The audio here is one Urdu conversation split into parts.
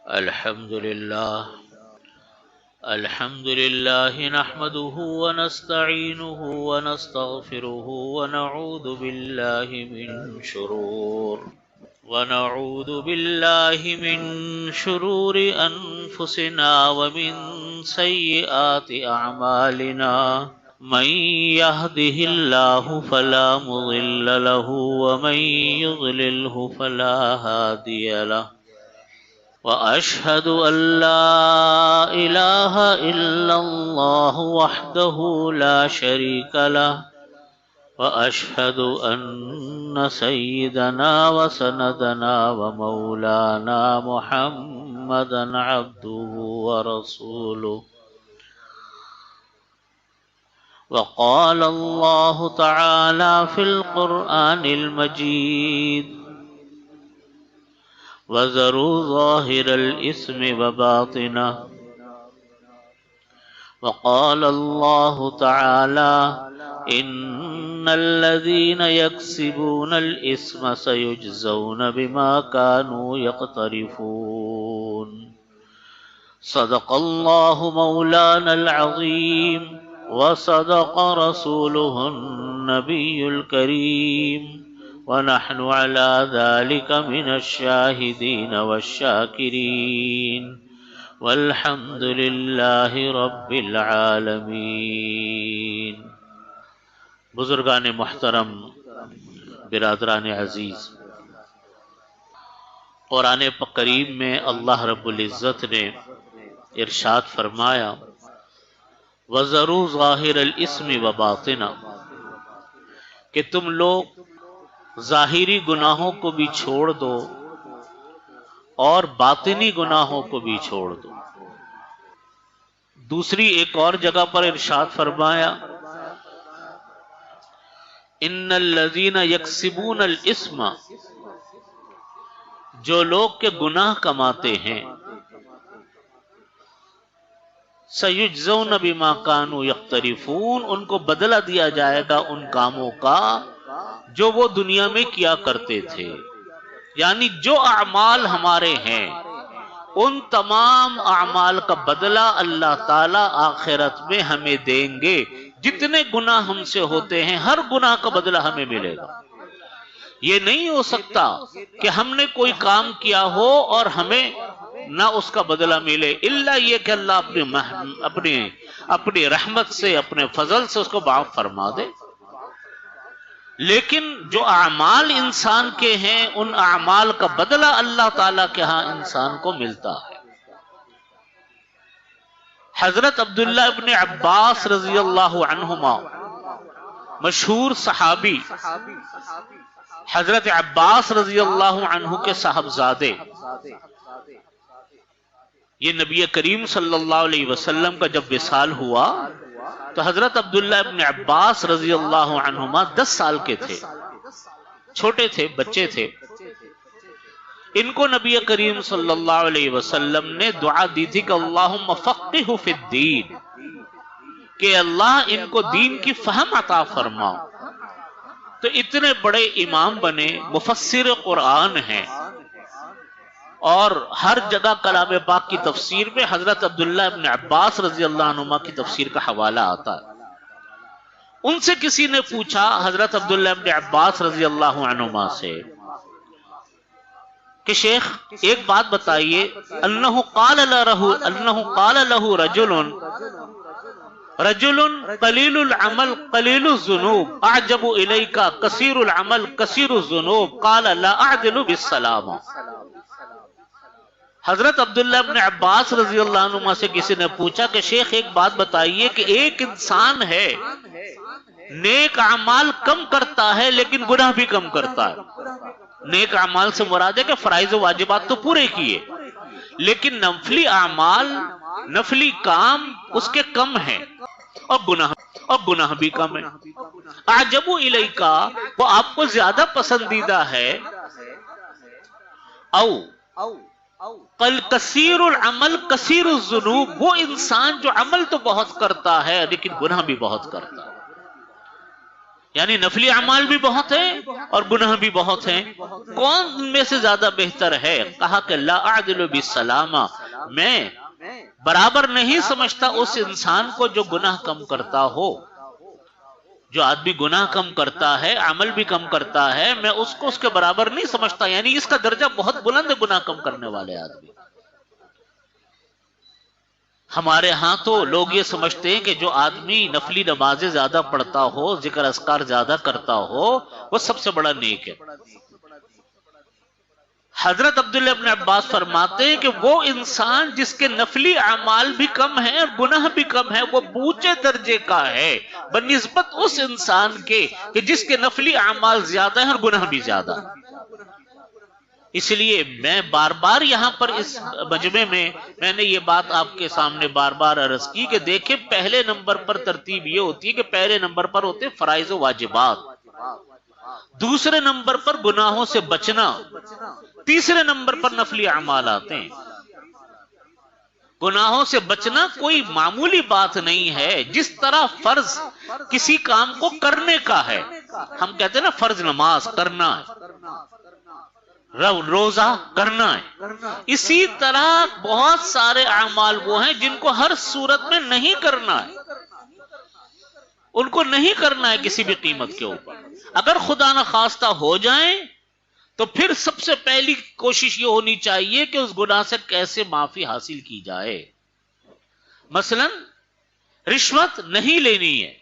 الحمد لله نحمده ونستعينه ونستغفره ونعوذ بالله من شرور أنفسنا ومن سيئات أعمالنا من يهده الله فلا مضل له ومن يضلله فلا هادي له وأشهد أن لا إله إلا الله وحده لا شريك له وأشهد أن سيدنا وسندنا ومولانا محمدا عبده ورسوله. وقال الله تعالى في القرآن المجيد: وذروا ظاهر الإثم وباطنه. وقال الله تعالى: إن الذين يكسبون الإثم سيجزون بما كانوا يقترفون. صدق الله مولانا العظيم وصدق رسوله النبي الكريم ونحن على ذلك من الشاهدين والشاكرين والحمد لله رب العالمین۔ بزرگان محترم، برادران عزیز، قرآن کریم میں اللہ رب العزت نے ارشاد فرمایا: وَذَرُوا ظَاهِرَ الْإِثْمِ وَبَاطِنَهُ، کہ تم لوگ ظاہری گناہوں کو بھی چھوڑ دو اور باطنی گناہوں کو بھی چھوڑ دو۔ دوسری ایک اور جگہ پر ارشاد فرمایا: ان الذین یکسبون الاسم، جو لوگ کے گناہ کماتے ہیں، سیجزون بما کانوا یقترفون، ان کو بدلہ دیا جائے گا ان کاموں کا جو وہ دنیا میں کیا کرتے تھے۔ یعنی جو اعمال ہمارے ہیں ان تمام اعمال کا بدلہ اللہ تعالی آخرت میں ہمیں دیں گے۔ جتنے گناہ ہم سے ہوتے ہیں ہر گناہ کا بدلہ ہمیں ملے گا۔ یہ نہیں ہو سکتا کہ ہم نے کوئی کام کیا ہو اور ہمیں نہ اس کا بدلہ ملے، الا یہ کہ اللہ اپنی رحمت سے، اپنے فضل سے اس کو معاف فرما دے۔ لیکن جو اعمال انسان کے ہیں ان اعمال کا بدلہ اللہ تعالیٰ کے ہاں انسان کو ملتا ہے۔ حضرت عبداللہ ابن عباس رضی اللہ عنہما، مشہور صحابی، حضرت عباس رضی اللہ عنہ کے صاحبزادے، یہ نبی کریم صلی اللہ علیہ وسلم کا جب وصال ہوا تو حضرت عبداللہ ابن عباس رضی اللہ عنہما 10 سال کے تھے، چھوٹے تھے، بچے تھے۔ ان کو نبی کریم صلی اللہ علیہ وسلم نے دعا دی تھی کہ اللہم فقہہ فی الدین، کہ اللہ ان کو دین کی فہم عطا فرما۔ تو اتنے بڑے امام بنے، مفسر قرآن ہیں، اور ہر جگہ کلام پاک کی تفسیر میں حضرت عبداللہ ابن عباس رضی اللہ عنہما کی تفسیر کا حوالہ آتا ہے۔ ان سے کسی نے پوچھا حضرت عبداللہ ابن عباس رضی اللہ عنہما سے کہ شیخ ایک بات بتائیے، انہ قال لہ رجل قلیل العمل قلیل الذنوب اعجب الیک کثیر العمل کثیر الذنوب قال لا اعدل بالسلام۔ حضرت عبداللہ ابن عباس رضی اللہ عنہ سے کسی نے پوچھا کہ شیخ ایک بات بتائیے کہ ایک انسان ہے نیک اعمال کم کرتا ہے لیکن گناہ بھی کم کرتا ہے۔ نیک اعمال سے مراد ہے کہ فرائض و واجبات تو پورے کیے، لیکن نفلی اعمال، نفلی کام اس کے کم ہیں اور گناہ بھی کم ہے۔ اعجب الیکا، وہ آپ کو زیادہ پسندیدہ ہے، او کثیر العمل کثیر الذنوب، وہ انسان جو عمل تو بہت کرتا ہے لیکن گناہ بھی بہت کرتا ہے۔ یعنی نفلی اعمال بھی بہت ہیں اور گناہ بھی بہت ہیں، کون ان میں سے زیادہ بہتر ہے؟ کہا کہ لا اعدل بالسلام، میں برابر نہیں سمجھتا اس انسان کو جو گناہ کم کرتا ہو. جو آدمی گناہ کم کرتا ہے، عمل بھی کم کرتا ہے، میں اس کو اس کے برابر نہیں سمجھتا. یعنی اس کا درجہ بہت بلند ہے گناہ کم کرنے والے آدمی. ہمارے ہاں تو لوگ یہ سمجھتے ہیں کہ جو آدمی نفلی نمازیں زیادہ پڑھتا ہو، ذکر اذکار زیادہ کرتا ہو، وہ سب سے بڑا نیک ہے. حضرت عبداللہ ابن عباس فرماتے ہیں کہ وہ انسان جس کے نفلی اعمال بھی کم ہیں اور گناہ بھی کم ہے، وہ اونچے درجے کا ہے بنسبت اس انسان کے کہ جس کے نفلی اعمال زیادہ ہیں اور گناہ بھی زیادہ. اس لیے میں بار بار یہاں پر اس مجمع میں نے یہ بات آپ کے سامنے بار بار عرض کی کہ دیکھیں، پہلے نمبر پر ترتیب یہ ہوتی ہے کہ پہلے نمبر پر ہوتے فرائض و واجبات، دوسرے نمبر پر گناہوں سے بچنا، تیسرے نمبر پر نفلی اعمال آتے ہیں. گناہوں سے بچنا کوئی معمولی بات نہیں ہے. جس طرح فرض کسی کام کو کرنے کا ہے، ہم کہتے ہیں نا فرض نماز کرنا ہے، روزہ کرنا ہے، اسی طرح بہت سارے اعمال وہ ہیں جن کو ہر صورت میں نہیں کرنا ہے. ان کو نہیں کرنا ہے کسی بھی قیمت کے اوپر. اگر خدا نخواستہ ہو جائیں تو پھر سب سے پہلی کوشش یہ ہونی چاہیے کہ اس گناہ سے کیسے معافی حاصل کی جائے. مثلا رشوت نہیں لینی ہے،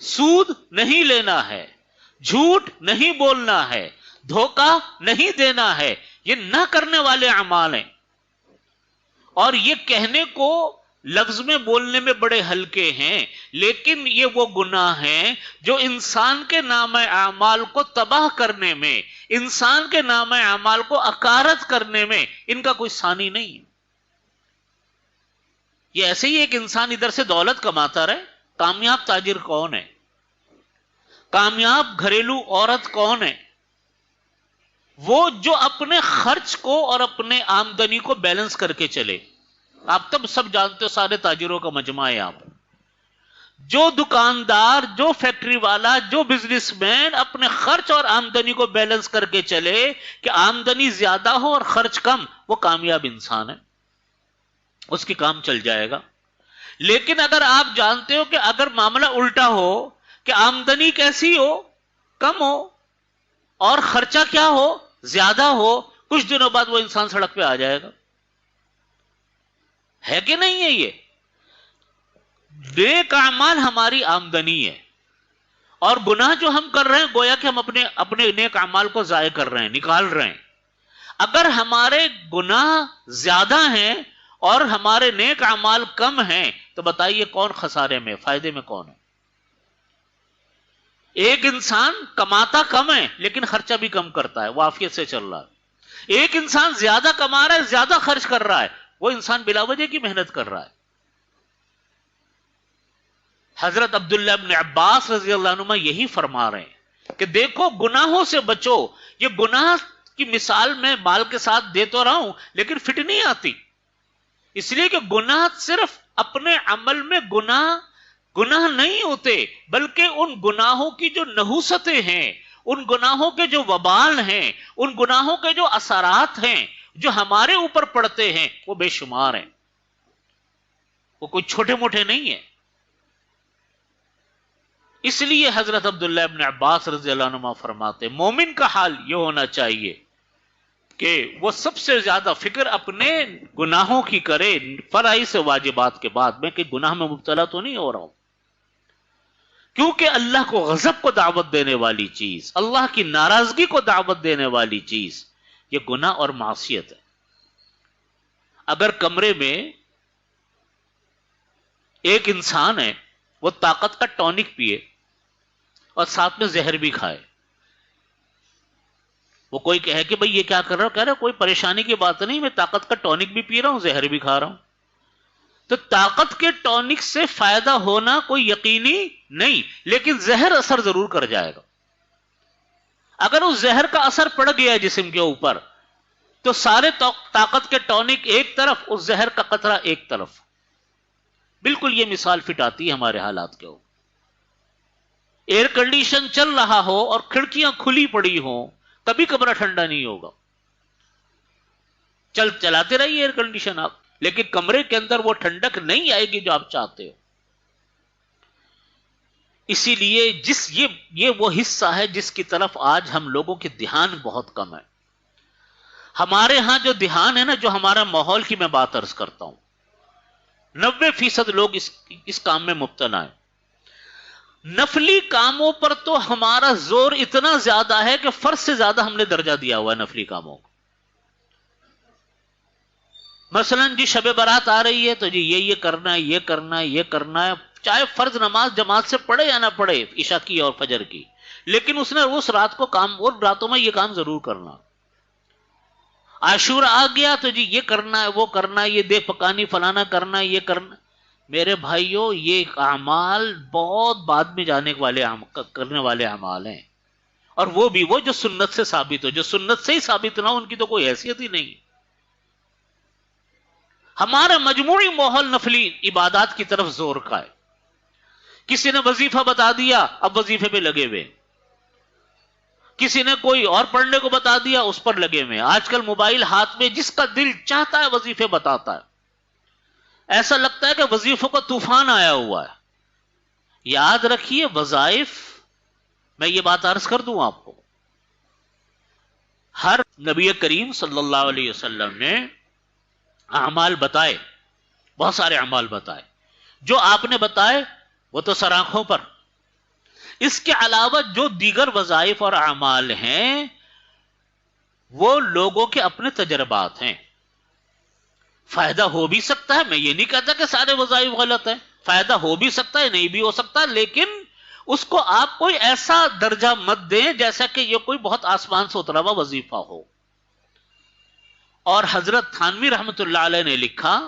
سود نہیں لینا ہے، جھوٹ نہیں بولنا ہے، دھوکہ نہیں دینا ہے. یہ نہ کرنے والے اعمال ہیں، اور یہ کہنے کو لفظ میں بولنے میں بڑے ہلکے ہیں، لیکن یہ وہ گناہ ہیں جو انسان کے نام اعمال کو تباہ کرنے میں، انسان کے نام اعمال کو اکارت کرنے میں ان کا کوئی ثانی نہیں ہے. یہ ایسے ہی ایک انسان ادھر سے دولت کماتا رہے. کامیاب تاجر کون ہے؟ کامیاب گھریلو عورت کون ہے؟ وہ جو اپنے خرچ کو اور اپنے آمدنی کو بیلنس کر کے چلے. آپ تب سب جانتے ہو، سارے تاجروں کا مجمع ہے یہاں پر. جو دکاندار، جو فیکٹری والا، جو بزنس مین اپنے خرچ اور آمدنی کو بیلنس کر کے چلے کہ آمدنی زیادہ ہو اور خرچ کم، وہ کامیاب انسان ہے، اس کی کام چل جائے گا. لیکن اگر آپ جانتے ہو کہ اگر معاملہ الٹا ہو کہ آمدنی کیسی ہو، کم ہو، اور خرچہ کیا ہو، زیادہ ہو، کچھ دنوں بعد وہ انسان سڑک پہ آ جائے گا. ہے کہ نہیں ہے؟ یہ نیک اعمال ہماری آمدنی ہے، اور گناہ جو ہم کر رہے ہیں گویا کہ ہم اپنے نیک اعمال کو ضائع کر رہے ہیں، نکال رہے ہیں. اگر ہمارے گناہ زیادہ ہیں اور ہمارے نیک اعمال کم ہیں تو بتائیے کون خسارے میں، فائدے میں کون ہے؟ ایک انسان کماتا کم ہے لیکن خرچہ بھی کم کرتا ہے، وہ عافیت سے چل رہا ہے. ایک انسان زیادہ کما رہا ہے، زیادہ خرچ کر رہا ہے، وہ انسان بلا وجہ کی محنت کر رہا ہے. حضرت عبداللہ ابن عباس رضی اللہ عنہما یہی فرما رہے ہیں کہ دیکھو گناہوں سے بچو. یہ گناہ کی مثال میں مال کے ساتھ دے تو رہا ہوں لیکن فٹ نہیں آتی، اس لیے کہ گناہ صرف اپنے عمل میں گناہ نہیں ہوتے، بلکہ ان گناہوں کی جو نحوستیں ہیں، ان گناہوں کے جو وبال ہیں، ان گناہوں کے جو اثرات ہیں جو ہمارے اوپر پڑتے ہیں وہ بے شمار ہیں، وہ کوئی چھوٹے موٹے نہیں ہیں. اس لیے حضرت عبداللہ ابن عباس رضی اللہ عنہ فرماتے مومن کا حال یہ ہونا چاہیے کہ وہ سب سے زیادہ فکر اپنے گناہوں کی کرے فرائض سے واجبات کے بعد میں، کہ گناہ میں مبتلا تو نہیں ہو رہا ہوں. کیونکہ اللہ کو غضب کو دعوت دینے والی چیز، اللہ کی ناراضگی کو دعوت دینے والی چیز یہ گناہ اور معصیت ہے. اگر کمرے میں ایک انسان ہے، وہ طاقت کا ٹونک پیے اور ساتھ میں زہر بھی کھائے، وہ کوئی کہے کہ بھئی یہ کیا کر رہا ہو، کہہ رہا کوئی پریشانی کی بات نہیں، میں طاقت کا ٹونک بھی پی رہا ہوں، زہر بھی کھا رہا ہوں. تو طاقت کے ٹونک سے فائدہ ہونا کوئی یقینی نہیں، لیکن زہر اثر ضرور کر جائے گا. اگر اس زہر کا اثر پڑ گیا جسم کے اوپر تو سارے طاقت کے ٹونک ایک طرف، اس زہر کا قطرہ ایک طرف. بالکل یہ مثال فٹ آتی ہے ہمارے حالات کے اوپر. ایئر کنڈیشن چل رہا ہو اور کھڑکیاں کھلی پڑی ہوں کبھی کمرہ ٹھنڈا نہیں ہوگا. چلاتے رہیے ایئر کنڈیشن آپ، لیکن کمرے کے اندر وہ ٹھنڈک نہیں آئے گی جو آپ چاہتے ہو. اسی لیے یہ وہ حصہ ہے جس کی طرف آج ہم لوگوں کے دھیان بہت کم ہے. ہمارے ہاں جو دھیان ہے نا، جو ہمارا ماحول کی میں بات عرض کرتا ہوں، 90% لوگ اس کام میں مبتلا ہیں. نفلی کاموں پر تو ہمارا زور اتنا زیادہ ہے کہ فرض سے زیادہ ہم نے درجہ دیا ہوا ہے نفلی کاموں کو. مثلا جی شب برات آ رہی ہے تو جی یہ کرنا ہے، یہ کرنا ہے، یہ کرنا ہے، چاہے فرض نماز جماعت سے پڑھے یا نہ پڑھے، عشاء کی اور فجر کی، لیکن اس نے اس رات کو کام، اور راتوں میں یہ کام ضرور کرنا. عاشورہ آ گیا تو جی یہ کرنا ہے، وہ کرنا ہے، یہ دیکھ پکانی فلانا کرنا ہے، یہ کرنا. میرے بھائیوں یہ اعمال بہت بعد میں جانے والے کرنے والے اعمال ہیں، اور وہ بھی وہ جو سنت سے ثابت ہو. جو سنت سے ہی ثابت نہ ہو ان کی تو کوئی حیثیت ہی نہیں. ہمارا مجموعی ماحول نفلی عبادات کی طرف زور کا ہے. کسی نے وظیفہ بتا دیا، اب وظیفے پہ لگے ہوئے. کسی نے کوئی اور پڑھنے کو بتا دیا، اس پر لگے ہوئے. آج کل موبائل ہاتھ میں، جس کا دل چاہتا ہے وظیفے بتاتا ہے. ایسا لگتا ہے کہ وظیفوں کا طوفان آیا ہوا ہے. یاد رکھیے وظائف، میں یہ بات عرض کر دوں آپ کو، ہر نبی کریم صلی اللہ علیہ وسلم نے اعمال بتائے، بہت سارے اعمال بتائے. جو آپ نے بتائے وہ تو سر آنکھوں پر. اس کے علاوہ جو دیگر وظائف اور اعمال ہیں وہ لوگوں کے اپنے تجربات ہیں. فائدہ ہو بھی سکتا ہے، میں یہ نہیں کہتا کہ سارے وظائف غلط ہیں، فائدہ ہو بھی سکتا ہے، نہیں بھی ہو سکتا، لیکن اس کو آپ کوئی ایسا درجہ مت دیں جیسا کہ یہ کوئی بہت آسمان سے اترا ہوا وظیفہ ہو. اور حضرت تھانوی رحمت اللہ علیہ نے لکھا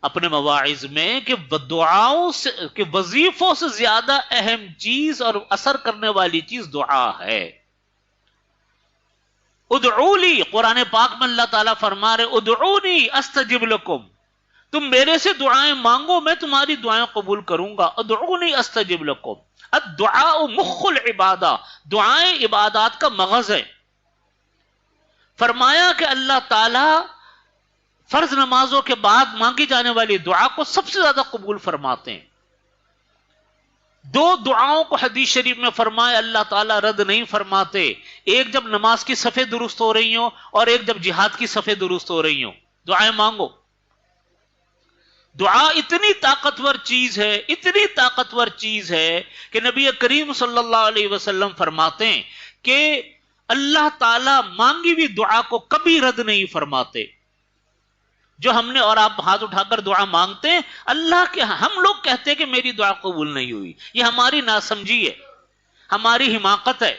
اپنے مواعظ میں کہ دعاؤں سے، کہ وظیفوں سے زیادہ اہم چیز اور اثر کرنے والی چیز دعا ہے. ادعولی، قرآن پاک میں اللہ تعالیٰ فرما رہے ادعونی استجب لکم، تم میرے سے دعائیں مانگو میں تمہاری دعائیں قبول کروں گا. ادعونی استجب لکم. الدعاء مخ العبادہ، دعائیں عبادات کا مغز ہے. فرمایا کہ اللہ تعالیٰ فرض نمازوں کے بعد مانگی جانے والی دعا کو سب سے زیادہ قبول فرماتے ہیں. دو دعاؤں کو حدیث شریف میں فرمایا اللہ تعالیٰ رد نہیں فرماتے، ایک جب نماز کی صفیں درست ہو رہی ہوں اور ایک جب جہاد کی صفیں درست ہو رہی ہوں. دعائیں مانگو. دعا اتنی طاقتور چیز ہے، اتنی طاقتور چیز ہے کہ نبی کریم صلی اللہ علیہ وسلم فرماتے ہیں کہ اللہ تعالیٰ مانگی ہوئی دعا کو کبھی رد نہیں فرماتے. جو ہم نے اور آپ ہاتھ اٹھا کر دعا مانگتے ہیں، اللہ کے ہم لوگ کہتے ہیں کہ میری دعا قبول نہیں ہوئی، یہ ہماری ناسمجھی ہے، ہماری حماقت ہے.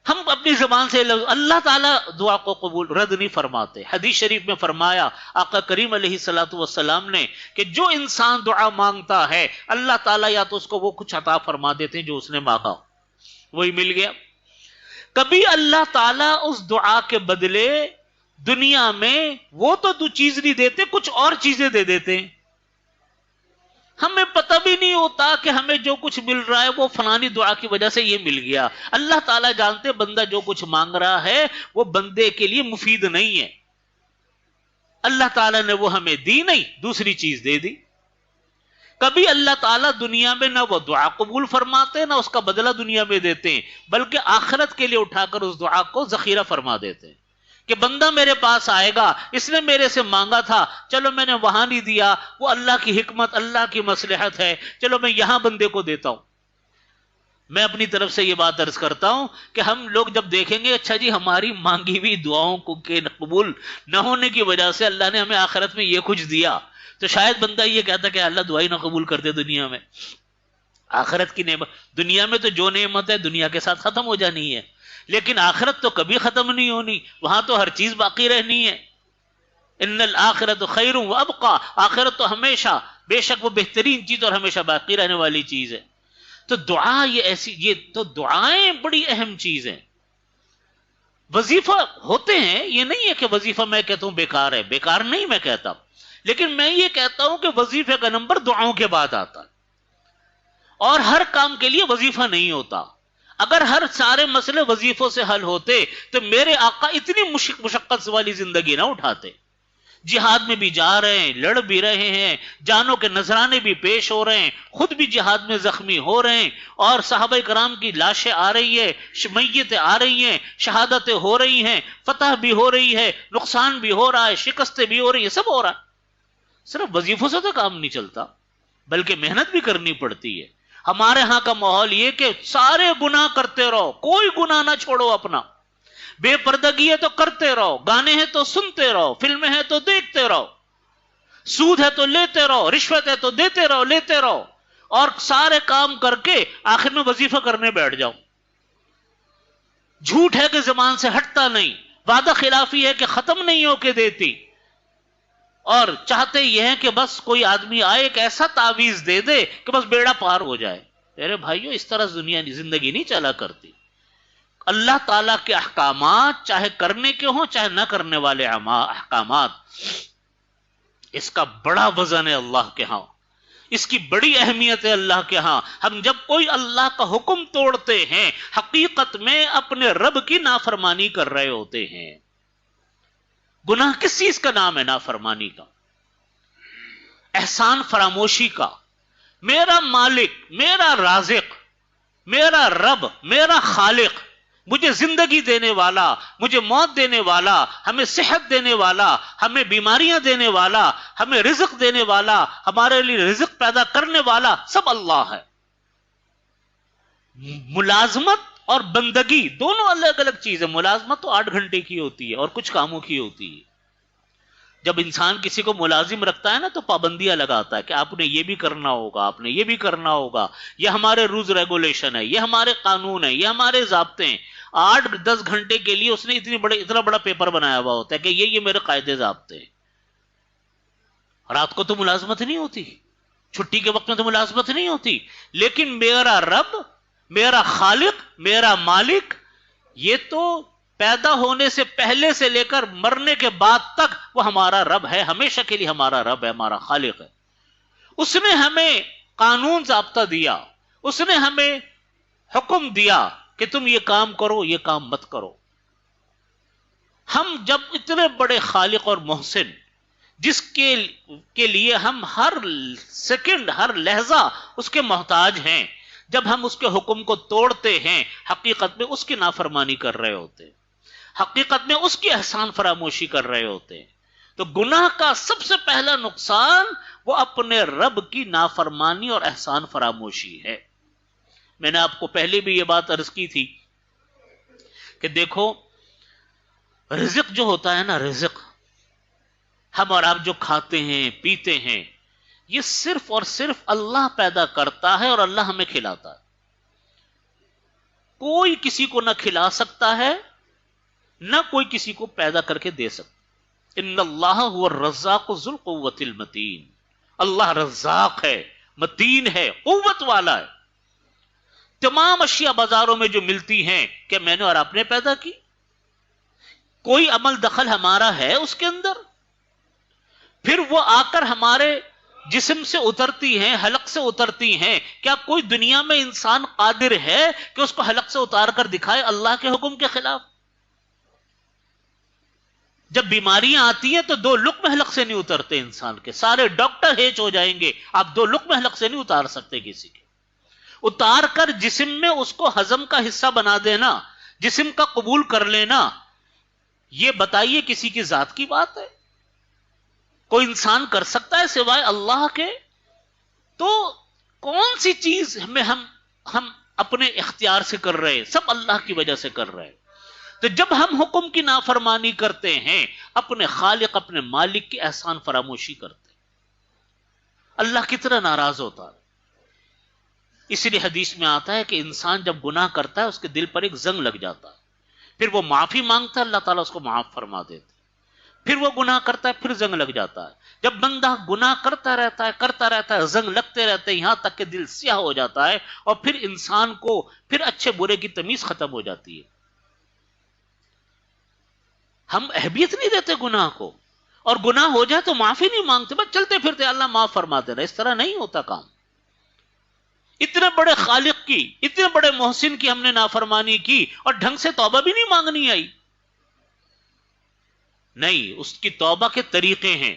ہم اپنی زبان سے اللہ تعالیٰ دعا کو قبول رد نہیں فرماتے. حدیث شریف میں فرمایا آقا کریم علیہ الصلوۃ والسلام نے کہ جو انسان دعا مانگتا ہے اللہ تعالیٰ یا تو اس کو وہ کچھ عطا فرما دیتے ہیں جو اس نے مانگا، وہی مل گیا. کبھی اللہ تعالیٰ اس دعا کے بدلے دنیا میں وہ تو دو چیز نہیں دیتے، کچھ اور چیزیں دے دیتے ہیں. ہمیں پتہ بھی نہیں ہوتا کہ ہمیں جو کچھ مل رہا ہے وہ فلانی دعا کی وجہ سے یہ مل گیا. اللہ تعالیٰ جانتے بندہ جو کچھ مانگ رہا ہے وہ بندے کے لیے مفید نہیں ہے. اللہ تعالیٰ نے وہ ہمیں دی نہیں، دوسری چیز دے دی. کبھی اللہ تعالیٰ دنیا میں نہ وہ دعا قبول فرماتے نہ اس کا بدلہ دنیا میں دیتے ہیں، بلکہ آخرت کے لیے اٹھا کر اس دعا کو ذخیرہ فرما دیتے ہیں کہ بندہ میرے پاس آئے گا، اس نے میرے سے مانگا تھا، چلو میں نے وہاں نہیں دیا، وہ اللہ کی حکمت، اللہ کی مصلحت ہے، چلو میں یہاں بندے کو دیتا ہوں. میں اپنی طرف سے یہ بات عرض کرتا ہوں کہ ہم لوگ جب دیکھیں گے اچھا جی ہماری مانگی ہوئی دعاؤں کو کے قبول نہ ہونے کی وجہ سے اللہ نے ہمیں آخرت میں یہ کچھ دیا، تو شاید بندہ یہ کہتا کہ اللہ دعائی نہ قبول کرتے دنیا میں. آخرت کی نعمت، دنیا میں تو جو نعمت ہے دنیا کے ساتھ ختم ہو جانی ہے، لیکن آخرت تو کبھی ختم نہیں ہونی، وہاں تو ہر چیز باقی رہنی ہے. ان الآخرت خیر و ابقا، آخرت تو ہمیشہ، بے شک وہ بہترین چیز اور ہمیشہ باقی رہنے والی چیز ہے. تو دعا یہ ایسی، یہ تو دعائیں بڑی اہم چیز ہیں. وظیفہ ہوتے ہیں، یہ نہیں ہے کہ وظیفہ میں کہتا ہوں بیکار ہے، بیکار نہیں میں کہتا، لیکن میں یہ کہتا ہوں کہ وظیفے کا نمبر دعاؤں کے بعد آتا ہے. اور ہر کام کے لیے وظیفہ نہیں ہوتا. اگر ہر سارے مسئلے وظیفوں سے حل ہوتے تو میرے آقا اتنی مشقت والی زندگی نہ اٹھاتے. جہاد میں بھی جا رہے ہیں، لڑ بھی رہے ہیں، جانوں کے نذرانے بھی پیش ہو رہے ہیں، خود بھی جہاد میں زخمی ہو رہے ہیں، اور صحابہ کرام کی لاشیں آ رہی ہے، میتیں آ رہی ہیں، شہادتیں ہو رہی ہیں، فتح بھی ہو رہی ہے، نقصان بھی ہو رہا ہے، شکستیں بھی ہو رہی ہیں، سب ہو رہا ہے. صرف وظیفوں سے تو کام نہیں چلتا، بلکہ محنت بھی کرنی پڑتی ہے. ہمارے ہاں کا ماحول یہ کہ سارے گناہ کرتے رہو، کوئی گناہ نہ چھوڑو اپنا. بے پردگی ہے تو کرتے رہو، گانے ہیں تو سنتے رہو، فلمیں ہیں تو دیکھتے رہو، سود ہے تو لیتے رہو، رشوت ہے تو دیتے رہو، لیتے رہو، اور سارے کام کر کے آخر میں وظیفہ کرنے بیٹھ جاؤ. جھوٹ ہے کہ زبان سے ہٹتا نہیں، وعدہ خلافی ہے کہ ختم نہیں ہو کے دیتی، اور چاہتے یہ ہے کہ بس کوئی آدمی آئے ایک ایسا تعویذ دے دے کہ بس بیڑا پار ہو جائے. میرے بھائیو، اس طرح دنیا زندگی نہیں چلا کرتی. اللہ تعالیٰ کے احکامات چاہے کرنے کے ہوں چاہے نہ کرنے والے احکامات، اس کا بڑا وزن ہے اللہ کے ہاں، اس کی بڑی اہمیت ہے اللہ کے ہاں. ہم جب کوئی اللہ کا حکم توڑتے ہیں حقیقت میں اپنے رب کی نافرمانی کر رہے ہوتے ہیں. گناہ کس چیز کا نام ہے؟ نافرمانی کا، احسان فراموشی کا. میرا مالک، میرا رازق، میرا رب، میرا خالق، مجھے زندگی دینے والا، مجھے موت دینے والا، ہمیں صحت دینے والا، ہمیں بیماریاں دینے والا، ہمیں رزق دینے والا، ہمارے لیے رزق پیدا کرنے والا، سب اللہ ہے. ملازمت اور بندگی دونوں الگ الگ چیزیں. ملازمت تو 8 گھنٹے کی ہوتی ہے اور کچھ کاموں کی ہوتی ہے. جب انسان کسی کو ملازم رکھتا ہے نا تو پابندیاں لگاتا ہے کہ آپ نے یہ بھی کرنا ہوگا، آپ نے یہ بھی کرنا ہوگا، یہ ہمارے رولز ریگولیشن ہے، یہ ہمارے قانون ہے، یہ ہمارے ضابطے ہیں. 8-10 گھنٹے کے لیے اس نے اتنا بڑا پیپر بنایا ہوا ہوتا ہے کہ یہ میرے قاعدے ضابطے ہیں. رات کو تو ملازمت نہیں ہوتی، چھٹی کے وقت میں تو ملازمت نہیں ہوتی، لیکن میرا رب، میرا خالق، میرا مالک، یہ تو پیدا ہونے سے پہلے سے لے کر مرنے کے بعد تک وہ ہمارا رب ہے، ہمیشہ کے لیے ہمارا رب ہے، ہمارا خالق ہے. اس نے ہمیں قانون ضابطہ دیا، اس نے ہمیں حکم دیا کہ تم یہ کام کرو، یہ کام مت کرو. ہم جب اتنے بڑے خالق اور محسن، جس کے لیے ہم ہر سیکنڈ، ہر لہجہ اس کے محتاج ہیں، جب ہم اس کے حکم کو توڑتے ہیں حقیقت میں اس کی نافرمانی کر رہے ہوتے ہیں، حقیقت میں اس کی احسان فراموشی کر رہے ہوتے ہیں. تو گناہ کا سب سے پہلا نقصان وہ اپنے رب کی نافرمانی اور احسان فراموشی ہے. میں نے آپ کو پہلے بھی یہ بات عرض کی تھی کہ دیکھو، رزق جو ہوتا ہے نا، رزق ہم اور آپ جو کھاتے ہیں پیتے ہیں، یہ صرف اور صرف اللہ پیدا کرتا ہے اور اللہ ہمیں کھلاتا ہے. کوئی کسی کو نہ کھلا سکتا ہے، نہ کوئی کسی کو پیدا کر کے دے سکتا. ان اللہ هو الرزاق ذو القوۃ المتین. اللہ رزاق ہے، متین ہے، قوت والا ہے. تمام اشیاء بازاروں میں جو ملتی ہیں کہ میں نے اور آپ نے پیدا کی، کوئی عمل دخل ہمارا ہے اس کے اندر؟ پھر وہ آ کر ہمارے جسم سے اترتی ہیں، حلق سے اترتی ہیں. کیا کوئی دنیا میں انسان قادر ہے کہ اس کو حلق سے اتار کر دکھائے اللہ کے حکم کے خلاف؟ جب بیماریاں آتی ہیں تو 2 لقمے حلق سے نہیں اترتے انسان کے، سارے ڈاکٹر ہیچ ہو جائیں گے، آپ 2 لقمے حلق سے نہیں اتار سکتے کسی کے. اتار کر جسم میں اس کو ہضم کا حصہ بنا دینا، جسم کا قبول کر لینا، یہ بتائیے کسی کی ذات کی بات ہے؟ کوئی انسان کر سکتا ہے سوائے اللہ کے؟ تو کون سی چیز میں ہم اپنے اختیار سے کر رہے ہیں؟ سب اللہ کی وجہ سے کر رہے ہیں. تو جب ہم حکم کی نافرمانی کرتے ہیں، اپنے خالق، اپنے مالک کی احسان فراموشی کرتے ہیں، اللہ کتنا ناراض ہوتا ہے. اس لیے حدیث میں آتا ہے کہ انسان جب گناہ کرتا ہے اس کے دل پر ایک زنگ لگ جاتا ہے، پھر وہ معافی مانگتا ہے، اللہ تعالیٰ اس کو معاف فرما دیتے. پھر وہ گناہ کرتا ہے، پھر زنگ لگ جاتا ہے. جب بندہ گناہ کرتا رہتا ہے، زنگ لگتے رہتے ہیں، یہاں تک کہ دل سیاہ ہو جاتا ہے، اور پھر انسان کو پھر اچھے برے کی تمیز ختم ہو جاتی ہے. ہم اہمیت نہیں دیتے گناہ کو، اور گناہ ہو جائے تو معافی نہیں مانگتے، بس چلتے پھرتے اللہ معاف فرما دینا. اس طرح نہیں ہوتا کام. اتنے بڑے خالق کی، اتنے بڑے محسن کی ہم نے نافرمانی کی اور ڈھنگ سے توبہ بھی نہیں مانگنی آئی؟ نہیں، اس کی توبہ کے طریقے ہیں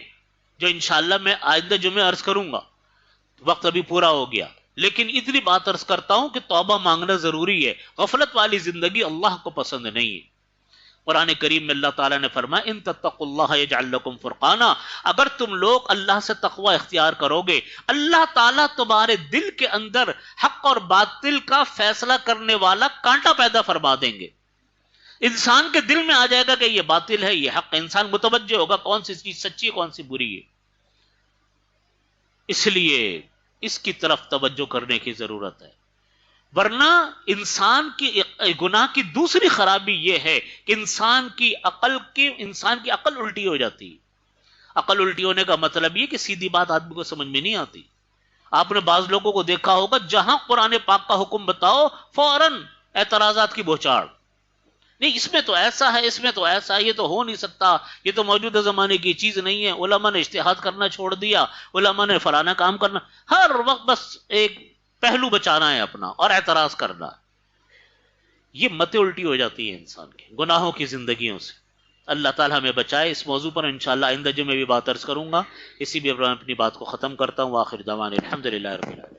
جو انشاءاللہ میں آئندہ جمعے عرض کروں گا، وقت ابھی پورا ہو گیا، لیکن اتنی بات عرض کرتا ہوں کہ توبہ مانگنا ضروری ہے۔ غفلت والی زندگی اللہ کو پسند نہیں ہے۔ قرآن کریم میں اللہ تعالیٰ نے فرمایا ان تتقوا اللہ یجعل لکم فرقانا، اگر تم لوگ اللہ سے تقوی اختیار کرو گے، اللہ تعالیٰ تمہارے دل کے اندر حق اور باطل کا فیصلہ کرنے والا کانٹا پیدا فرما دیں گے۔ انسان کے دل میں آ جائے گا کہ یہ باطل ہے، یہ حق ہے، انسان متوجہ ہوگا کون سی چیز سچی ہے کون سی بری ہے۔ اس لیے اس کی طرف توجہ کرنے کی ضرورت ہے، ورنہ انسان کی گناہ کی دوسری خرابی یہ ہے کہ انسان کی عقل الٹی ہو جاتی ہے۔ عقل الٹی ہونے کا مطلب یہ کہ سیدھی بات آدمی کو سمجھ میں نہیں آتی۔ آپ نے بعض لوگوں کو دیکھا ہوگا جہاں قرآن پاک کا حکم بتاؤ فوراً اعتراضات کی بوچھاڑ، نہیں اس میں تو ایسا ہے، اس میں تو ایسا ہے، یہ تو ہو نہیں سکتا، یہ تو موجودہ زمانے کی چیز نہیں ہے، علماء نے اجتہاد کرنا چھوڑ دیا، علماء نے فلانا کام کرنا، ہر وقت بس ایک پہلو بچانا ہے اپنا اور اعتراض کرنا ہے۔ یہ متیں الٹی ہو جاتی ہیں انسان کے گناہوں کی زندگیوں سے۔ اللہ تعالی ہمیں بچائے۔ اس موضوع پر انشاءاللہ آئندہ جمعے بھی بات عرض کروں گا، اسی بھی اپنی بات کو ختم کرتا ہوں۔ آخر دعوانا الحمدللہ رب العالمین۔